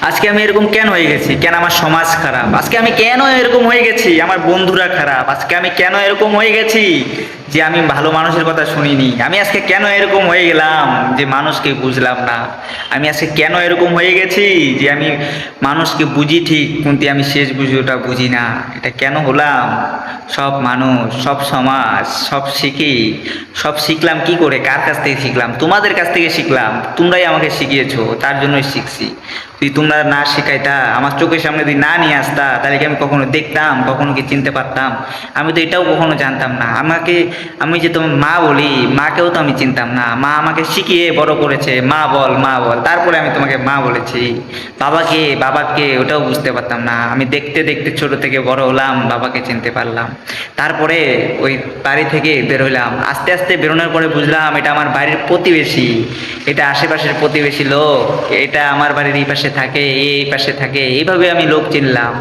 আজকে আমি এরকম কেন হয়ে গেছি? কেন আমার সমাজ খারাপ? আজকে আমি কেন এরকম হয়ে গেছি? আমার বন্ধুরা খারাপ। আজকে আমি কেন এরকম হয়ে গেছি যে আমি ভালো মানুষের কথা শুনিনি? আমি আজকে কেন এরকম হয়ে গেলাম যে মানুষকে বুঝলাম না? আমি আজকে কেন এরকম হয়ে গেছি যে আমি মানুষকে বুঝি ঠিক, কিন্তু আমি শেষ বুঝি ওটা বুঝি না? এটা কেন হলাম? সব মানুষ, সব সমাজ, সব শিখি, সব শিখলাম কি করে? কার কাছ থেকে শিখলাম? তোমাদের কাছ থেকে শিখলাম। তোমরাই আমাকে শিখিয়েছো, তার জন্যই শিখছি। তোমরা না শেখাইতা, আমার চোখের সামনে যদি না নিয়ে আসতা, তাহলে কি আমি কখনো দেখতাম, কখনো কি চিনতে পারতাম? আমি তো এটাও কখনো জানতাম না। আমি যে তোমার মা বলি, মাকেও তো আমি চিনতাম না। মা আমাকে শিখিয়ে বড় করেছে, মা বল মা বল, তারপরে আমি তোমাকে মা বলেছি। বাবাকে ওটাও বুঝতে পারতাম না। আমি দেখতে দেখতে ছোট থেকে বড় হলাম, বাবাকে চিনতে পারলাম। তারপরে ওই বাড়ি থেকে বেরোলাম, আস্তে আস্তে বেরোনোর পরে বুঝলাম এটা আমার বাড়ির প্রতিবেশী, এটা আশেপাশের প্রতিবেশী লোক, এটা আমার বাড়ির এই পাশে থাকে, এই পাশে থাকে। এইভাবে আমি লোক চিনলাম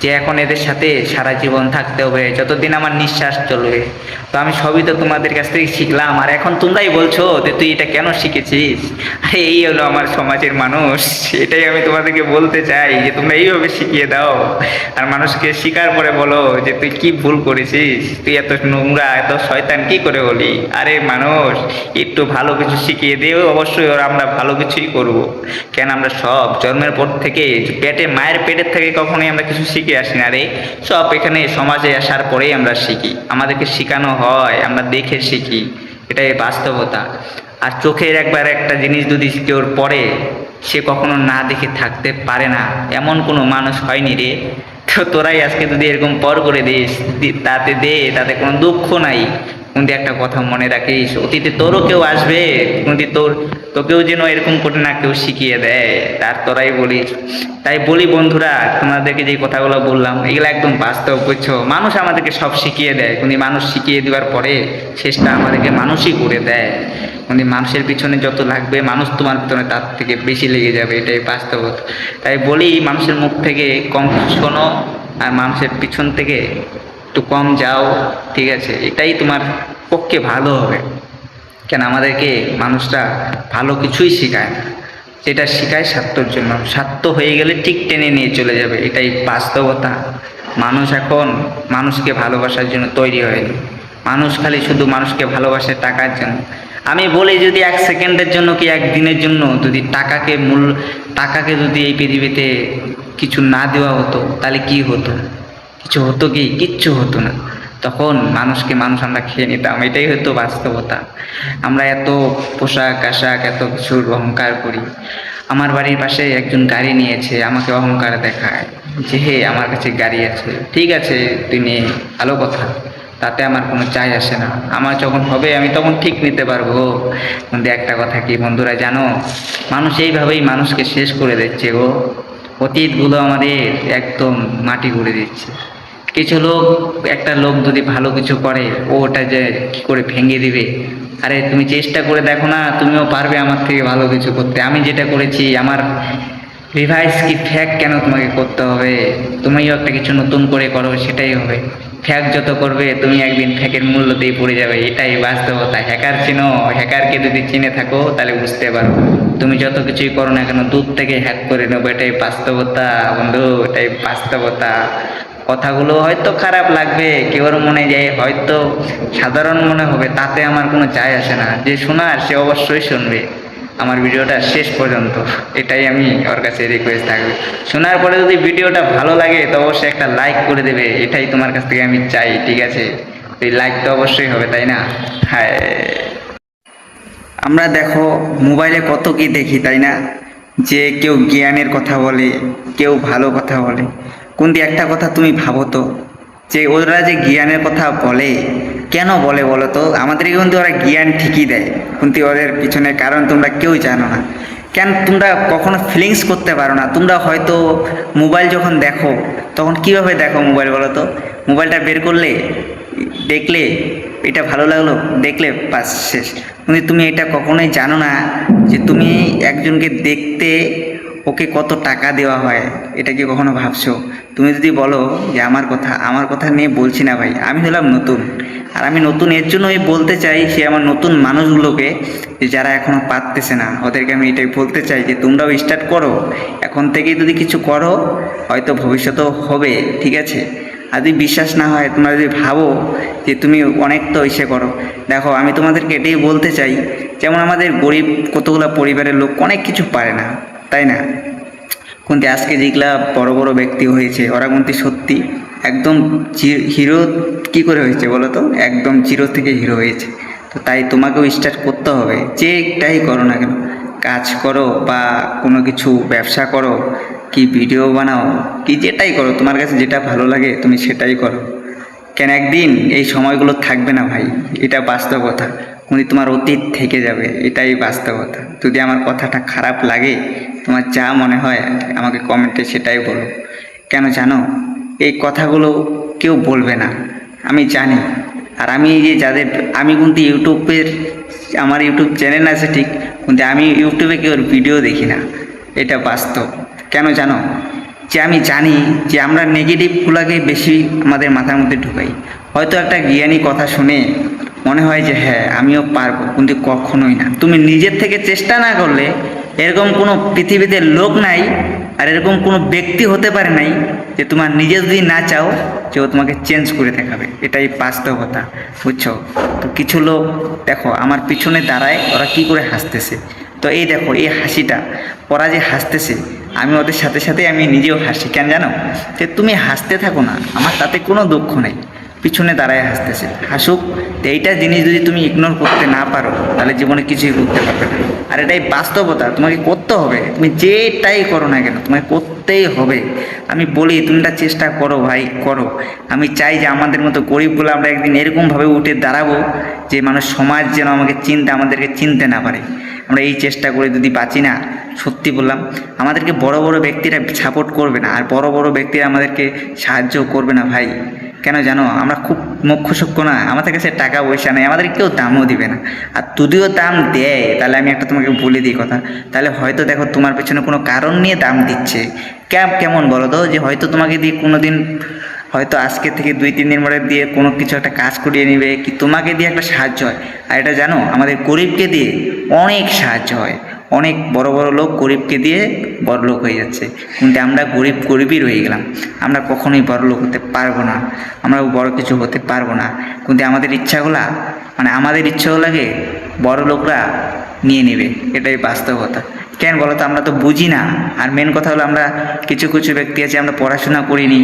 যে এখন এদের সাথে সারা জীবন থাকতে হবে, যতদিন আমার নিঃশ্বাস চলবে। তো আমি সবই তো তোমাদের কাছ থেকে শিখলাম, আর এখন তোমরাই বলছো যে তুই এটা কেন শিখেছিস। আরে এই হলো আমার সমাজের মানুষ। এটাই আমি তোমাদেরকে বলতে চাই যে তোমরা এইভাবে শিখিয়ে দাও, আর মানুষকে শিকার পরে বলো যে তুই কি ভুল করেছিস, তুই এত নোংরা এত শয়তান কি করে হলি। আরে মানুষ, একটু ভালো কিছু শিখিয়ে দিও, অবশ্যই ওরা আমরা ভালো কিছুই করব। কেন আমরা সব জন্মের পর থেকে মায়ের পেটের থেকে কখনোই আমরা কিছু শিখে আসি না রে। সব এখানে সমাজে আসার পরেই আমরা শিখি, আমাদেরকে শেখানো হয়, আমরা দেখে শিখি। এটাই বাস্তবতা। আর চোখের একবার একটা জিনিস যদি কেউ পড়ে, সে কখনো না দেখে থাকতে পারে না, এমন কোনো মানুষ হয়নি রে। তো তোরাই আজকে যদি এরকম পর করে দিস, তাতে কোনো দুঃখ নাই। কিন্তু একটা কথা মনে রাখিস, অতীতে তোরও কেউ আসবে, কিন্তু তোকেও যেন এরকম করে না কেউ শিখিয়ে দেয়, তার তোরাই বলিস। তাই বলি বন্ধুরা, তোমাদেরকে যে কথাগুলো বললাম এগুলো একদম বাস্তব, বুঝছো? মানুষ আমাদেরকে সব শিখিয়ে দেয়, কিন্তু মানুষ শিখিয়ে দেওয়ার পরে শেষটা আমাদেরকে মানুষই করে দেয়। কিন্তু মানুষের পিছনে যত লাগবে, মানুষ তোমার পিছনে তার থেকে বেশি লেগে যাবে, এটাই বাস্তবতা। তাই বলি, মানুষের মুখ থেকে কম শোনো, আর মানুষের পিছন থেকে একটু কম যাও, ঠিক আছে? এটাই তোমার পক্ষে ভালো হবে। কেন আমাদেরকে মানুষরা ভালো কিছুই শেখায় না, যেটা শেখায় স্বার্থর জন্য। স্বার্থ হয়ে গেলে ঠিক টেনে নিয়ে চলে যাবে, এটাই বাস্তবতা। মানুষ এখন মানুষকে ভালোবাসার জন্য তৈরি হয়নি। মানুষ খালি শুধু মানুষকে ভালোবাসে টাকার জন্য। আমি বলি, যদি এক সেকেন্ডের জন্য কি এক দিনের জন্য যদি টাকাকে যদি এই পৃথিবীতে কিছু না দেওয়া হতো, তাহলে কি হতো? কিছু হতো কি? কিচ্ছু হতো না। তখন মানুষ আমরা খেয়ে নিতাম, এটাই হতো বাস্তবতা। আমরা এত পোশাক আশাক এত কিছুর অহংকার করি। আমার বাড়ির পাশে একজন গাড়ি নিয়েছে, আমাকে অহংকার দেখায় যে হে আমার কাছে গাড়ি আছে। ঠিক আছে, তুই নিয়ে, ভালো কথা, তাতে আমার কোনো চাই আসে না। আমার যখন হবে আমি তখন ঠিক নিতে পারবো। কিন্তু একটা কথা কি বন্ধুরা জানো, মানুষ এইভাবেই মানুষকে শেষ করে দিচ্ছে গো। অতীতগুলো আমাদের একদম মাটি করে দিচ্ছে। একটা লোক যদি ভালো কিছু করে, ওটা যে কি করে ভেঙে দিবে। আরে তুমি চেষ্টা করে দেখো না, তুমিও পারবে আমার থেকে ভালো কিছু করতে। আমি যেটা করেছি, আমার রিভাইস কি ফ্যাক কেন তোমাকে করতে হবে? তুমিও একটা কিছু নতুন করে করো, সেটাই হবে। ফ্যাক যত করবে, তুমি একদিন ফ্যাকের মূল্যতেই পড়ে যাবে, এটাই বাস্তবতা। হ্যাকার চিনো? হ্যাকারকে যদি চিনে থাকো তাহলে বুঝতে পারো। তুমি যত কিছুই করো না কেন, দূর থেকে হ্যাক করে নেবো, এটাই বাস্তবতা বন্ধু, এটাই বাস্তবতা। কথাগুলো হয়তো খারাপ লাগবে, কেউর মনে যায় হয়তো সাধারণ মনে হবে, তাতে আমার কোনো যায় আসে না। যে শোনার সে অবশ্যই শুনবে আমার ভিডিওটা শেষ পর্যন্ত, এটাই আমি ওর কাছে রিকোয়েস্ট থাকবে। শোনার পরে যদি ভিডিওটা ভালো লাগে তো অবশ্যই একটা লাইক করে দেবে, এটাই তোমার কাছ থেকে আমি চাই, ঠিক আছে? এই লাইক তো অবশ্যই হবে, তাই না? হ্যাঁ, আমরা দেখো মোবাইলে কত কি দেখি, তাই না? যে কেউ জ্ঞানের কথা বলে, কেউ ভালো কথা বলে। কিন্তু একটা কথা তুমি ভাবো তো, যে ওরা যে জ্ঞানের কথা বলে, কেন বলে বলো তো? আমাদেরকে কিন্তু ওরা জ্ঞান ঠিকই দেয়, কিন্তু ওদের পিছনে কারণ তোমরা কেউ জানো না। কেন তোমরা কখনো ফিলিংস করতে পারো না? তোমরা হয়তো মোবাইল যখন দেখো, তখন কিভাবে দেখো মোবাইল বলো তো? মোবাইলটা বের করলে, দেখলে, এটা ভালো লাগলো, দেখলে, বাস শেষ। কিন্তু তুমি এটা কখনোই জানো না যে তুমি একজনকে দেখতে ওকে কত টাকা দেওয়া হয়, এটা কি কখনো ভাবছো? তুমি যদি বলো যে আমার কথা নিয়ে বলছি না ভাই, আমি হলাম নতুন, আর আমি নতুন এর জন্যই বলতে চাই সে আমার নতুন মানুষগুলোকে, যে যারা এখনো পারতেছে না ওদেরকে আমি এটাই বলতে চাই যে তোমরাও স্টার্ট করো। এখন থেকেই যদি কিছু করো হয়তো ভবিষ্যতেও হবে, ঠিক আছে? আর যদি বিশ্বাস না হয়, তোমরা যদি ভাবো যে তুমি অনেক তো ইসে করো, দেখো আমি তোমাদেরকে এটাই বলতে চাই, যেমন আমাদের গরিব কতগুলো পরিবারের লোক অনেক কিছু পারে না, তাই না? কিন্তু আজকে যেগুলা বড় বড় ব্যক্তি হয়েছে ওরা কিন্তু সত্যি একদম হিরো কি করে হয়েছে বলো তো, একদম জিরো থেকে হিরো হয়েছে। তো তাই তোমাকেও স্টার্ট করতে হবে, যেটাই করো না কেন, কাজ করো বা কোনো কিছু ব্যবসা করো, কি ভিডিও বানাও, কি যেটাই করো, তোমার কাছে যেটা ভালো লাগে তুমি সেটাই করো। কেন একদিন এই সময়গুলো থাকবে না ভাই, এটা বাস্তবতা। কিন্তু তোমার অতীত থেকে যাবে, এটাই বাস্তবতা। যদি আমার কথাটা খারাপ লাগে, তোমার যা মনে হয় আমাকে কমেন্টে সেটাই বলো। কেন জানো, এই কথাগুলো কেউ বলবে না, আমি জানি। আর আমি এই যে যাদের, আমি কিন্তু ইউটিউবের, আমার ইউটিউব চ্যানেল আছে ঠিক, কিন্তু আমি ইউটিউবে কেউ ভিডিও দেখি না, এটা বাস্তব। কেন জানো, যে আমি জানি যে আমরা নেগেটিভগুলোকে বেশি আমাদের মাথার মধ্যে ঢুকাই। হয়তো একটা জ্ঞানী কথা শুনে মনে হয় যে হ্যাঁ আমিও পারবো, কিন্তু কখনোই না। তুমি নিজের থেকে চেষ্টা না করলে এরকম কোনো পৃথিবীতে লোক নাই, আর এরকম কোনো ব্যক্তি হতে পারে নাই যে তোমার নিজে যদি না চাও যে ও তোমাকে চেঞ্জ করে দেখাবে, এটাই বাস্তবতা, বুঝছো? তো কিছু লোক দেখো আমার পিছনে দাঁড়ায়, ওরা কি করে হাসতেছে। তো এই দেখো এই হাসিটা, ওরা যে হাসতেছে আমি ওদের সাথে সাথে আমি নিজেও হাসি। কেন জানো, যে তুমি হাসতে থাকো না, আমার তাতে কোনো দুঃখ নেই। পিছনে দাঁড়ায় হাসতেছে, হাসুক। তো এইটা জিনিস যদি তুমি ইগনোর করতে না পারো তাহলে জীবনে কিছুই করতে পারবে না। আর এটাই বাস্তবতা, তোমাকে করতে হবে। তুমি যেটাই করো না কেন তোমাকে করতেই হবে। আমি বলি তুমি এটা চেষ্টা করো ভাই, করো। আমি চাই যে আমাদের মতো গরিবগুলো আমরা একদিন এরকমভাবে উঠে দাঁড়াবো যে মানুষ, সমাজ যেন আমাদেরকে চিনতে না পারে। আমরা এই চেষ্টা করে যদি বাঁচি না, সত্যি বললাম, আমাদেরকে বড় বড় ব্যক্তিরা সাপোর্ট করবে না, আর বড় বড় ব্যক্তিরা আমাদেরকে সাহায্য করবে না ভাই। কেন জানো, আমরা খুব মুখ্য না, আমাদের কাছে টাকা পয়সা নেই, আমাদের কেউ দামও দিবে না। আর যদিও দাম দেয়, তাহলে আমি একটা তোমাকে বলে দিই কথা, তাহলে হয়তো দেখো তোমার পেছনে কোনো কারণ নিয়ে দাম দিচ্ছে। কেমন বলো তো, যে হয়তো তোমাকে দিয়ে কোনো দিন, হয়তো আজকে থেকে 2-3 দিন পরে দিয়ে কোনো কিছু একটা কাজ করিয়ে নেবে, কি তোমাকে দিয়ে একটা সাহায্য হয়। আর এটা জানো, আমাদের গরিবকে দিয়ে অনেক সাহায্য হয়। অনেক বড় বড় লোক গরিবকে দিয়ে বড় লোক হয়ে যাচ্ছে, কিন্তু আমরা গরিবই রয়ে গেলাম। আমরা কখনোই বড় লোক হতে পারবো না, আমরা বড় কিছু হতে পারবো না। কিন্তু আমাদের ইচ্ছাগুলা, মানে আমাদের ইচ্ছাগুলোকে বড় লোকরা নিয়ে নেবে, এটাই বাস্তবতা। কেন বলো তো, আমরা তো বুঝি না। আর মেন কথা হলো, আমরা কিছু কিছু ব্যক্তি আছে আমরা পড়াশোনা করিনি,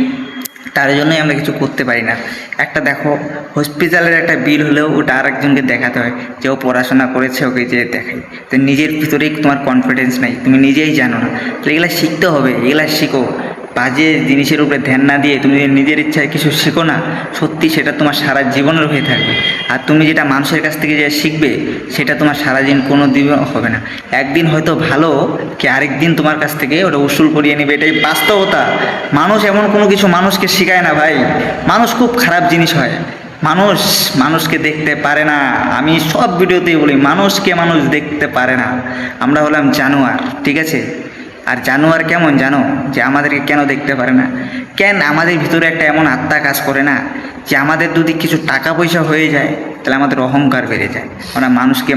তার জন্যই আমরা কিছু করতে পারি না। একটা দেখো, হসপিটালের একটা বিল হলেও ওটা আরেকজনকে দেখাতে হয়, যে ও পড়াশোনা করেছে, ওকে যে দেখাই। তো নিজের ভিতরেই তোমার কনফিডেন্স নাই, তুমি নিজেই জানো না। তো এগুলা শিখতে হবে, এগুলা শিখো। বাজে জিনিসের উপরে ধ্যান না দিয়ে তুমি নিজের ইচ্ছায় কিছু শিখো না, সত্যি সেটা তোমার সারা জীবনের হয়ে থাকবে। আর তুমি যেটা মানুষের কাছ থেকে যে শিখবে, সেটা তোমার সারা দিন কোনো দিনও হবে না। একদিন হয়তো ভালো, কি আরেকদিন তোমার কাছ থেকে ওটা উসুল করিয়ে নেবে, এটাই বাস্তবতা। মানুষ এমন কোনো কিছু মানুষকে শেখায় না ভাই। মানুষ খুব খারাপ জিনিস হয়, মানুষকে দেখতে পারে না। আমি সব ভিডিওতেই বলি, মানুষ দেখতে পারে না। আমরা হলাম জানোয়ার, ঠিক আছে? আর জানোয়ার কেমন জানো, যে আমাদেরকে কেন দেখতে পারে না? কেন আমাদের ভিতরে একটা এমন আত্মা কাজ করে না, যে আমাদের যদি কিছু টাকা পয়সা হয়ে যায় তাহলে আমাদের অহংকার বেড়ে যায়। আমরা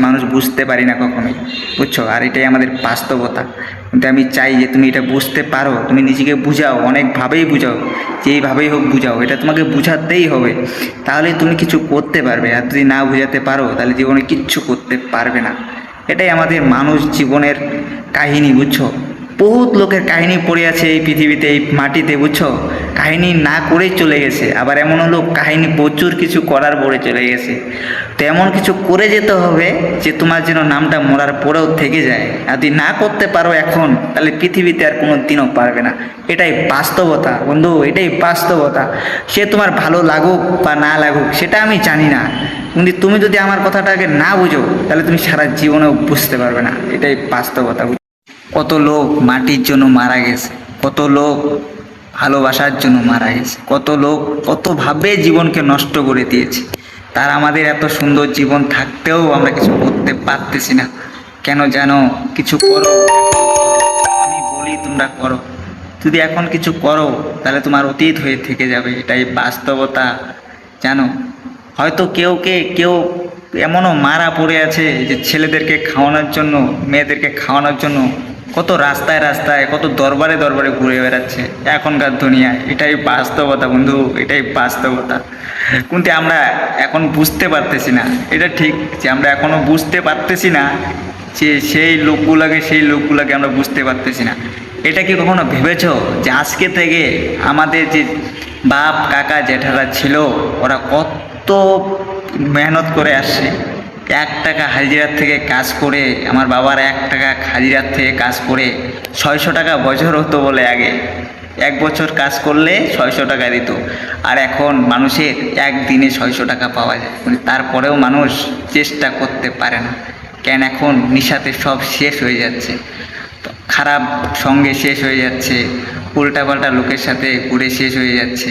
মানুষ বুঝতে পারি না কখনোই, বুঝছো? আর এটাই আমাদের বাস্তবতা। কিন্তু আমি চাই যে তুমি এটা বুঝতে পারো, তুমি নিজেকে বুঝাও, অনেকভাবেই বুঝাও, যেইভাবেই হোক বুঝাও, এটা তোমাকে বুঝাতেই হবে, তাহলে তুমি কিছু করতে পারবে। আর যদি না বুঝাতে পারো তাহলে জীবনে কিচ্ছু করতে পারবে না। এটাই আমাদের মানুষ জীবনের কাহিনী, বুঝছো? বহুত লোকের কাহিনী পড়ে আছে এই পৃথিবীতে, এই মাটিতে, বুঝছো? কাহিনী না করেই চলে গেছে, আবার এমনও লোক কাহিনী প্রচুর কিছু করার পরে চলে গেছে। তো এমন কিছু করে যেতে হবে যে তোমার যেন নামটা মরার পরেও থেকে যায়। আর যদি না করতে পারো এখন, তাহলে পৃথিবীতে আর কোনো দিনও পারবে না। এটাই বাস্তবতা বন্ধু, এটাই বাস্তবতা। সে তোমার ভালো লাগুক বা না লাগুক সেটা আমি জানি না, কিন্তু তুমি যদি আমার কথাটাকে না বুঝো তাহলে তুমি সারা জীবনেও বুঝতে পারবে না। এটাই বাস্তবতা। কত লোক মাটির জন্য মারা গেছে, কত লোক ভালোবাসার জন্য মারা গেছে, কত লোক কতভাবে জীবনকে নষ্ট করে দিয়েছে। তার আমাদের এত সুন্দর জীবন থাকতেও আমরা কিছু করতে পারতেছি না। কেন জানো, কিছু করো। আমি বলি তোমরা করো। যদি এখন কিছু করো তাহলে তোমার অতীত হয়ে থেকে যাবে, এটাই বাস্তবতা, জানো। হয়তো কেউ এমনও মারা পড়ে আছে যে ছেলেদেরকে খাওয়ানোর জন্য, মেয়েদেরকে খাওয়ানোর জন্য কত রাস্তায় রাস্তায়, কত দরবারে দরবারে ঘুরে বেড়াচ্ছে এখনকার দুনিয়ায়। এটাই বাস্তবতা বন্ধু, এটাই বাস্তবতা। কিন্তু আমরা এখন বুঝতে পারতেছি না, এটা ঠিক যে আমরা এখনো বুঝতে পারতেছি না যে সেই লোকগুলোকে আমরা বুঝতে পারতেছি না। এটা কি কখনো ভেবেছো যে আজকে থেকে আমাদের যে বাপ কাকা জেঠারা ছিল ওরা কত মেহনত করে আসছে, 1 টাকা হাজিরার থেকে কাজ করে, আমার বাবার 1 টাকা হাজিরার থেকে কাজ করে 600 টাকা বছর হতো বলে আগে। 1 বছর কাজ করলে 600 টাকা দিত, আর এখন মানুষের একদিনে 600 টাকা পাওয়া যায়। তারপরেও মানুষ চেষ্টা করতে পারে না, কেন? এখন নিশাতে সব শেষ হয়ে যাচ্ছে, খারাপ সঙ্গে শেষ হয়ে যাচ্ছে, উল্টাপাল্টা লোকের সাথে ঘুরে শেষ হয়ে যাচ্ছে,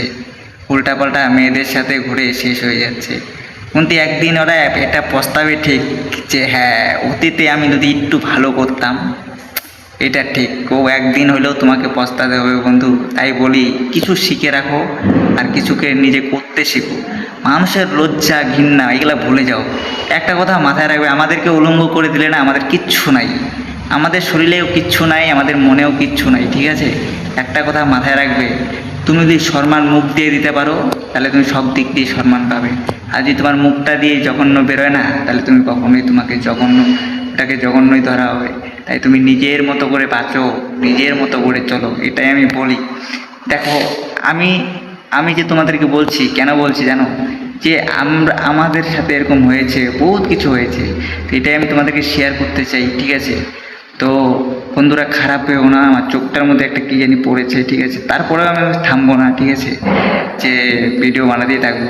উল্টাপাল্টা মেয়েদের সাথে ঘুরে শেষ হয়ে যাচ্ছে। কিন্তু একদিন ওরা এটা প্রস্তাবে ঠিক যে হ্যাঁ, অতীতে আমি যদি একটু ভালো করতাম, এটা ঠিক। একদিন হলেও তোমাকে পস্তাতে হবে বন্ধু। তাই বলি, কিছু শিখে রাখো আর কিছুকে নিজে করতে শেখো। মানুষের লজ্জা ঘৃণা এগুলো ভুলে যাও। একটা কথা মাথায় রাখবে, আমাদেরকে উলঙ্গ করে দিলে না আমাদের কিচ্ছু নাই, আমাদের শরীরেও কিচ্ছু নাই, আমাদের মনেও কিচ্ছু নাই, ঠিক আছে? একটা কথা মাথায় রাখবে, তুমি যদি সম্মান মুখ দিয়ে দিতে পারো তাহলে তুমি সব দিক দিয়ে সম্মান পাবে। আর যদি তোমার মুখটা দিয়ে জঘন্য বেরোয় না, তাহলে তুমি কখনোই, তোমাকে ওটাকে জঘন্যই ধরা হবে। তাই তুমি নিজের মতো করে বাঁচো, নিজের মতো করে চলো, এটাই আমি বলি। দেখো, আমি যে তোমাদেরকে বলছি, কেন বলছি জানো? যে আমাদের সাথে এরকম হয়েছে, বহুত কিছু হয়েছে, তো এটাই আমি তোমাদেরকে শেয়ার করতে চাই, ঠিক আছে? তো বন্ধুরা, খারাপ হয়েও না, আমার চোখটার মধ্যে একটা কী জানি পড়েছে, ঠিক আছে? তারপরেও আমি থামবো না, ঠিক আছে, যে ভিডিও বানাতেই থাকবো।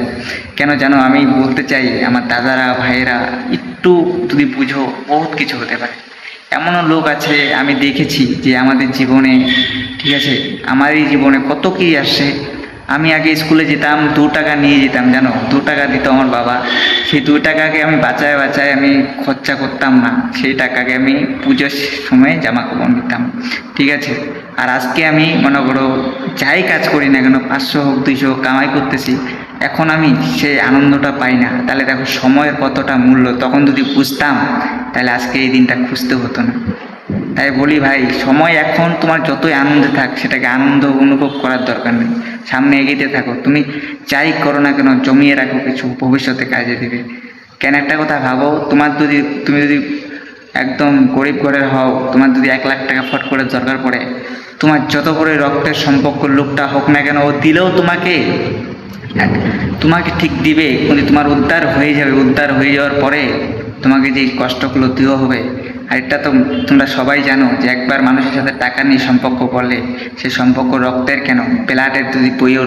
কেন জানো? আমি বলতে চাই, আমার দাদারা ভাইয়েরা একটু যদি বুঝো, বহুত কিছু হতে পারে। এমনও লোক আছে আমি দেখেছি যে আমাদের জীবনে, ঠিক আছে, আমারই জীবনে কত কী আসছে। আমি আগে স্কুলে যেতাম, 2 টাকা নিয়ে যেতাম, জানো, 2 টাকা দিত আমার বাবা। সেই 2 টাকাকে আমি বাঁচায় আমি খরচা করতাম না, সেই টাকাকে আমি পুজোর সময় জামা কাপড় নিতাম, ঠিক আছে? আর আজকে আমি মনে করো যাই কাজ করি না কেন, 500 হোক 200 হোক কামাই করতেছি, এখন আমি সেই আনন্দটা পাই না। তাহলে দেখো সময়ের কতটা মূল্য, তখন যদি বুঝতাম তাহলে আজকে এই দিনটা খুঁজতে হতো না। তাই বলি ভাই, সময় এখন তোমার যতই আনন্দে থাক, সেটাকে আনন্দ অনুভব করার দরকার নেই, সামনে এগিয়ে থাকো। তুমি যাই করো না কেন, জমিয়ে রাখো, কিছু ভবিষ্যতে কাজে দিবে। কেন? একটা কথা ভাবো, তুমি যদি একদম গরিব ঘরের হও, তোমার যদি 1 লাখ টাকা ফট করে দরকার পড়ে, তোমার যত করে রক্তের সম্পর্ক লোকটা হোক না কেন, ও দিলেও তোমাকে ঠিক দিবে, কিন্তু তোমার উদ্ধার হয়ে যাবে। উদ্ধার হয়ে যাওয়ার পরে তোমাকে যে কষ্টগুলো দিও হবে। আর এটা তো তোমরা সবাই জানো যে একবার মানুষের সাথে টাকা নিয়ে সম্পর্ক করলে, সে সম্পর্ক রক্তের কেন, প্লাটের যদি বইও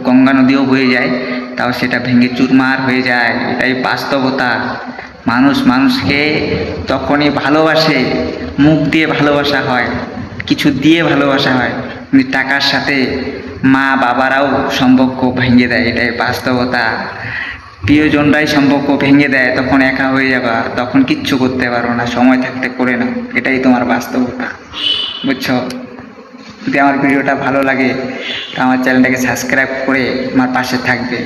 গঙ্গা নদীও বয়ে যায়, তাও সেটা ভেঙে চুরমার হয়ে যায়। এটাই বাস্তবতা। মানুষকে তখনই ভালোবাসে, মুখ দিয়ে ভালোবাসা হয়, কিছু দিয়ে ভালোবাসা হয়, কিন্তু টাকার সাথে মা বাবারাও সম্পর্ক ভেঙে দেয়। এটাই বাস্তবতা। প্রিয়জনরাই সম্পর্ক ভেঙে দেয়, তখন একা হয়ে যাবা, তখন কিচ্ছু করতে পারো না, সময় থাকতে করে নাও, এটাই তোমার বাস্তবতা, বুঝছো? যদি আমার ভিডিওটা ভালো লাগে তো আমার চ্যানেলটাকে সাবস্ক্রাইব করে আমার পাশে থাকবে,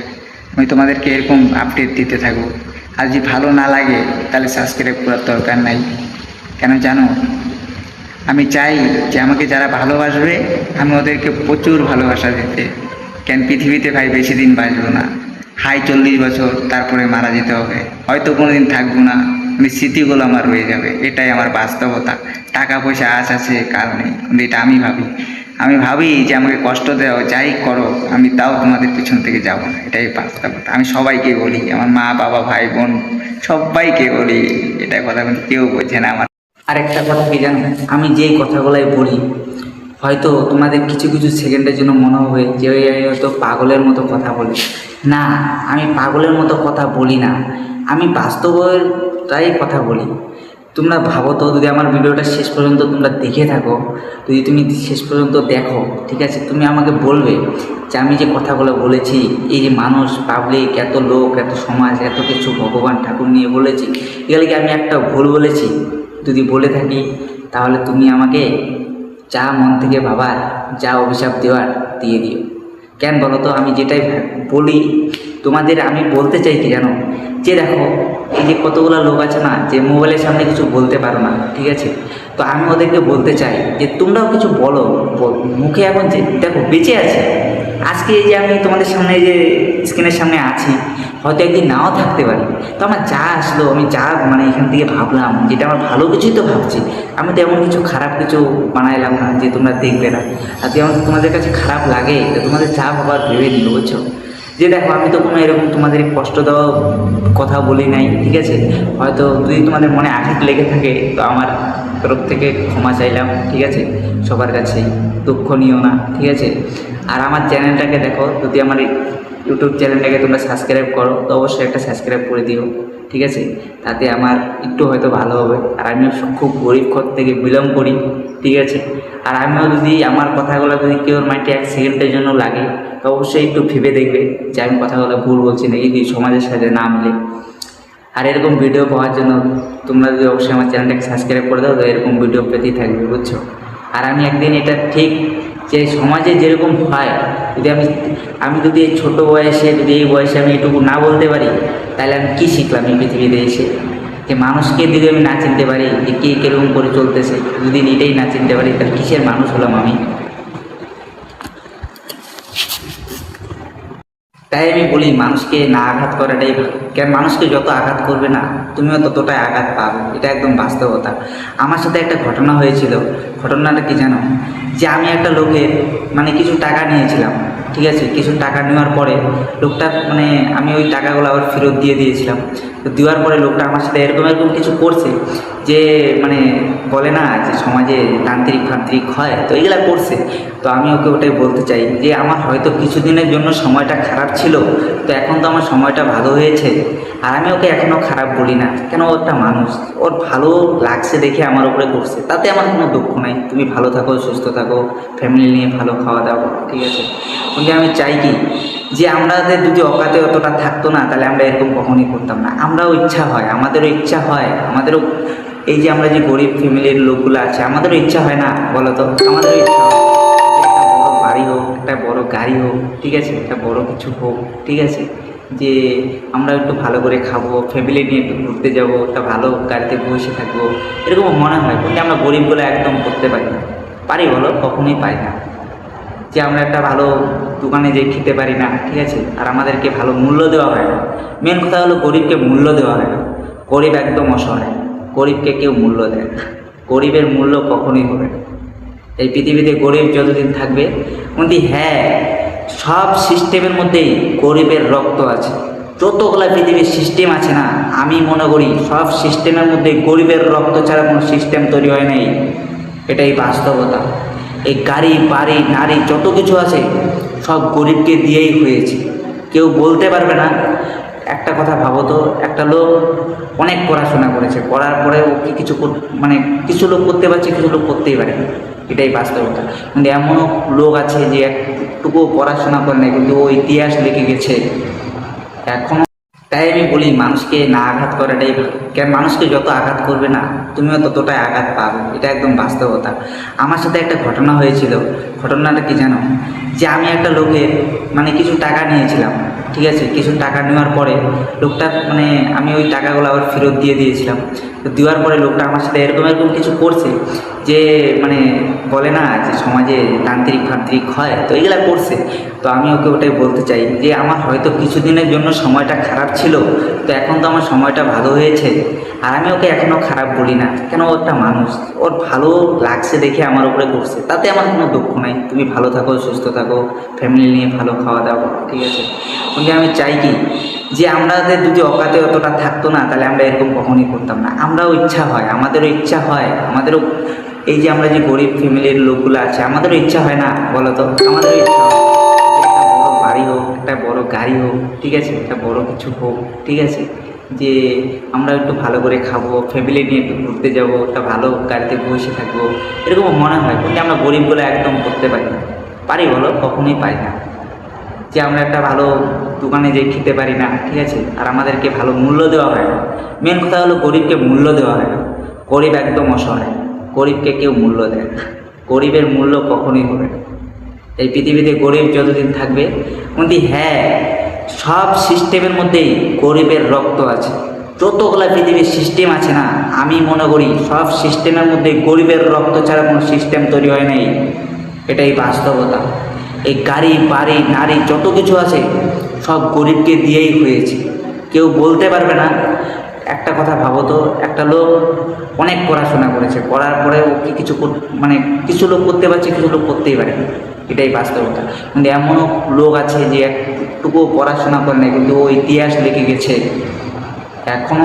আমি তোমাদেরকে এরকম আপডেট দিতে থাকবো। আর যদি ভালো না লাগে তাহলে সাবস্ক্রাইব করার দরকার নাই। কেন জানো? আমি চাই যে আমাকে যারা ভালোবাসবে, আমি ওদেরকে প্রচুর ভালোবাসা দিতে। কেন? পৃথিবীতে ভাই বেশি দিন বাঁচবো না, 40 বছর, তারপরে মারা যেতে হবে, হয়তো কোনোদিন থাকবো না, কিন্তু স্মৃতিগুলো আমার রয়ে যাবে। এটাই আমার বাস্তবতা। টাকা পয়সা আছে কাল নেই, কিন্তু এটা আমি ভাবি যে আমাকে কষ্ট দেওয়া যাই করো, আমি তাও তোমাদের পিছন থেকে যাব না, এটাই বাস্তবতা। আমি সবাইকে বলি, আমার মা বাবা ভাই বোন সবাইকে বলি এটা কথা, কিন্তু কেউ বোঝে না। আমার আরেকটা কথা কি জানো? আমি যেই কথাগুলাই বলি, হয়তো তোমাদের কিছু কিছু সেকেন্ডের জন্য মনে হবে যে হয়তো পাগলের মতো কথা বলি। না, আমি পাগলের মতো কথা বলি না, আমি বাস্তবতাই কথা বলি। তোমরা ভাবো তো, যদি আমার ভিডিওটা শেষ পর্যন্ত তোমরা দেখে থাকো, যদি তুমি শেষ পর্যন্ত দেখো, ঠিক আছে, তুমি আমাকে বলবে যে আমি যে কথাগুলো বলেছি, এই যে মানুষ, পাবলিক, এত লোক, এত সমাজ, এত কিছু ভগবান ঠাকুর নিয়ে বলেছি, এগুলো কি আমি একটা ভুল বলেছি? যদি বলে থাকি তাহলে তুমি আমাকে যা মন থেকে ভাবার, যা অভিশাপ দেওয়ার দিয়ে দিও। কেন বলো তো, আমি যেটাই বলি তোমাদের, আমি বলতে চাই কি জানো, যে দেখো এই যে কতগুলো লোক আছে না, যে মোবাইলের সামনে কিছু বলতে পারো না, ঠিক আছে, তো আমি ওদেরকে বলতে চাই যে তোমরাও কিছু বলো। মুখে এখন যে দেখো বেঁচে আছে, আজকে এই যে আমি তোমাদের সামনে এই যে স্ক্রিনের সামনে আছি, হয়তো একদিন নাও থাকতে পারি। তো আমার যা আসলো, আমি যা মানে এখান থেকে ভাবলাম, যেটা আমার ভালো কিছুই তো ভাবছি, আমি তো এমন কিছু খারাপ কিছু বানাইলাম না যে তোমরা দেখবে না। আর যেমন তোমাদের কাছে খারাপ লাগে, তো তোমাদের যা ভাবার ভেবে নিল, বুঝছো। যে দেখো আমি তো কোনো এরকম তোমাদের কষ্ট দেওয়া কথা বলি নাই, ঠিক আছে। হয়তো যদি তোমাদের মনে আঘাত লেগে থাকে, তো আমার তরফ থেকে ক্ষমা চাইলাম, ঠিক আছে। সবার কাছেই দুঃখ নিও না, ঠিক আছে। আর আমার চ্যানেলটাকে দেখো, যদি আমার ইউটিউব চ্যানেলটাকে তোমরা সাবস্ক্রাইব করো, তো অবশ্যই একটা সাবস্ক্রাইব করে দিও, ঠিক আছে। তাতে আমার একটু হয়তো ভালো হবে। আর আমিও খুব গরিব ঘর থেকে বিলং করি, ঠিক আছে। আর আমিও যদি আমার কথাগুলো যদি কেউ মাইন্ডে এক সেকেন্ডের জন্য লাগে, তো অবশ্যই একটু ভেবে দেখবে যে আমি কথাগুলো ভুল বলছি নাকি, যদি সমাজের সাথে না মিলে। আর এরকম ভিডিও পাওয়ার জন্য তোমরা যদি অবশ্যই আমার চ্যানেলটাকে সাবস্ক্রাইব করে দাও, তো এরকম ভিডিও পেতেই থাকবে, বুঝছো। আর আমি একদিন এটা ঠিক যে সমাজে যেরকম হয়, যদি আমি যদি এই ছোটো বয়সে, যদি এই বয়সে আমি এটুকু না বলতে পারি, তাহলে আমি কী শিখলাম এই পৃথিবীতে এসে। যে মানুষকে যদি আমি না চিনতে পারি যে কে কীরকম করে চলতেছে, যদি এটাই না চিনতে পারি, তাহলে কিসের মানুষ হলাম আমি। তাই আমি বলি মানুষকে না আঘাত করাটাই ভালো। কেন, মানুষকে যত আঘাত করবে না, তুমিও ততটাই আঘাত পাবে, এটা একদম বাস্তবতা। আমার সাথে একটা ঘটনা হয়েছিল। ঘটনাটা কি জানো, যে আমি একটা লোকের মানে কিছু টাকা নিয়েছিলাম, ঠিক আছে। কিছু টাকা নেওয়ার পরে লোকটা মানে আমি ওই টাকাগুলো আবার ফেরত দিয়ে দিয়েছিলাম। তো দেওয়ার পরে লোকটা আমার সাথে এরকম এরকম কিছু করছে, যে মানে বলে না যে সমাজে তান্ত্রিক ফান্ত্রিক হয়, তো এইগুলা করছে। তো আমি ওকে ওটাই বলতে চাই যে আমার হয়তো কিছুদিনের জন্য সময়টা খারাপ ছিল, তো এখন তো আমার সময়টা ভালো হয়েছে। আর আমি ওকে এখনও খারাপ বলি না, কেন, ও একটা মানুষ, ওর ভালো লাগছে দেখে আমার উপরে করছে, তাতে আমার কোনো দুঃখ নাই। তুমি ভালো থাকো, সুস্থ থাকো, ফ্যামিলি নিয়ে ভালো খাওয়া দাওয়া, ঠিক আছে। কিন্তু আমি চাই কি, যে আমাদের যদি অকাতে অতটা থাকতো না, তাহলে আমরা এরকম কখনই করতাম না। আমরাও ইচ্ছা হয়, আমাদেরও ইচ্ছা হয়, আমাদেরও এই যে আমরা যে গরিব ফ্যামিলির লোকগুলো আছে, আমাদেরও ইচ্ছা হয় না বলো তো, আমাদেরও ইচ্ছা হয় যে একটা বড় বাড়ি হোক, একটা বড় গাড়ি হোক, ঠিক আছে, একটা বড় কিছু হোক, ঠিক আছে। যে আমরা একটু ভালো করে খাবো, ফ্যামিলি নিয়ে একটু ঘুরতে যাবো, একটা ভালো গাড়িতে বসে থাকবো, এরকম মনে হয়। কিন্তু আমরা গরিবগুলো একদম করতে পারি না। পারি বলো, কখনোই পারি না। যে আমরা একটা ভালো দোকানে যেয়ে খেতে পারি না, ঠিক আছে। আর আমাদেরকে ভালো মূল্য দেওয়া হয় না। মেন কথা হলো গরিবকে মূল্য দেওয়া হয় না। গরিব একদম অসহায়, গরিবকে কেউ মূল্য দেয় না। গরিবের মূল্য কখনোই হবে না। এই পৃথিবীতে গরিব যতদিন থাকবে, কিন্তু হ্যাঁ, সব সিস্টেমের মধ্যেই গরিবের রক্ত আছে। যতগুলা পৃথিবীর সিস্টেম আছে না, আমি মনে করি সব সিস্টেমের মধ্যে গরিবের রক্ত ছাড়া কোনো সিস্টেম তৈরি হয় নাই। এটাই বাস্তবতা। এই গাড়ি বাড়ি নারী যত কিছু আছে, সব গরিবকে দিয়েই হয়েছে। কেউ বলতে পারবে না। একটা কথা ভাবো তো, একটা লোক অনেক পড়াশোনা করেছে, করার পরেও কি কিছু মানে কিছু লোক করতে পারছে, কিছু লোক করতেই পারে না। এটাই বাস্তবতা। কিন্তু এমনও লোক আছে যে একটুকু পড়াশোনা করে না, কিন্তু ও ইতিহাস লিখে গেছে এখনো। তাই আমি বলি মানুষকে না আঘাত করাটাই ভালো। কেন, মানুষকে যত আঘাত করবে না, তুমিও ততটাই আঘাত পাবে, এটা একদম বাস্তবতা। আমার সাথে একটা ঘটনা হয়েছিল। ঘটনাটা কি জানো, যে আমি একটা লোকের মানে কিছু টাকা নিয়েছিলাম, ঠিক আছে। কিছু টাকা নেওয়ার পরে লোকটা মানে আমি ওই টাকাগুলো আবার ফেরত দিয়ে দিয়েছিলাম। তো দেওয়ার পরে লোকটা আমার সাথে এরকম এরকম কিছু করছে, যে মানে বলে না যে সমাজে তান্ত্রিক ফান্ত্রিক হয়, তো এইগুলা করছে। তো আমি ওকে ওটাই বলতে চাই যে আমার হয়তো কিছুদিনের জন্য সময়টা খারাপ ছিল, তো এখন তো আমার সময়টা ভালো হয়েছে। আর আমি ওকে এখনও খারাপ বলি না, কেন, ও একটা মানুষ, ওর ভালো লাগছে দেখে আমার উপরে করছে, তাতে আমার কোনো দুঃখ নাই। তুমি ভালো থাকো, সুস্থ থাকো, ফ্যামিলি নিয়ে ভালো খাওয়া দাওয়া, ঠিক আছে। কিন্তু আমি চাই কি, যে আমাদের যদি অকাতে অতটা থাকতো না, তাহলে আমরা এরকম কখনই করতাম না। আমরাও ইচ্ছা হয়, আমাদেরও ইচ্ছা হয়, আমাদেরও এই যে আমরা যে গরিব ফ্যামিলির লোকগুলো আছে, আমাদেরও ইচ্ছা হয় না বলো তো, আমাদেরও ইচ্ছা হয় যে একটা বড় বাড়ি হোক, একটা বড় গাড়ি হোক, ঠিক আছে, একটা বড় কিছু হোক, ঠিক আছে। যে আমরা একটু ভালো করে খাবো, ফ্যামিলি নিয়ে একটু ঘুরতে যাবো, একটা ভালো গাড়িতে বসে থাকবো, এরকম মনে হয়। কিন্তু আমরা গরিবগুলো একদম করতে পারি না। পারি বলো, কখনোই পারি না। যে আমরা একটা ভালো দোকানে যেয়ে খেতে পারি না, ঠিক আছে। আর আমাদেরকে ভালো মূল্য দেওয়া হয় না। মেন কথা হলো গরিবকে মূল্য দেওয়া হয় না। গরিব একদম অসহায়, গরিবকে কেউ মূল্য দেয় না। গরিবের মূল্য কখনোই হবে না। এই পৃথিবীতে গরিব যতদিন থাকবে, কিন্তু হ্যাঁ, সব সিস্টেমের মধ্যেই গরিবের রক্ত আছে। যতগুলা পৃথিবীর সিস্টেম আছে না, আমি মনে করি সব সিস্টেমের মধ্যে গরিবের রক্ত ছাড়া কোনো সিস্টেম তৈরি হয় নাই। এটাই বাস্তবতা। এই গাড়ি বাড়ি নারী যত কিছু আছে সব গরিবকে দিয়েই হয়েছে। কেউ বলতে পারবে না। একটা কথা ভাবো তো, একটা লোক অনেক পড়াশোনা করেছে, করার পরেও কি কিছু মানে কিছু লোক করতে পারছে, কিছু লোক করতেই পারে না। এটাই বাস্তবতা। কিন্তু এমনও লোক আছে যে একটুকু পড়াশোনা করে নাই, কিন্তু ও ইতিহাস লিখে গেছে এখনো।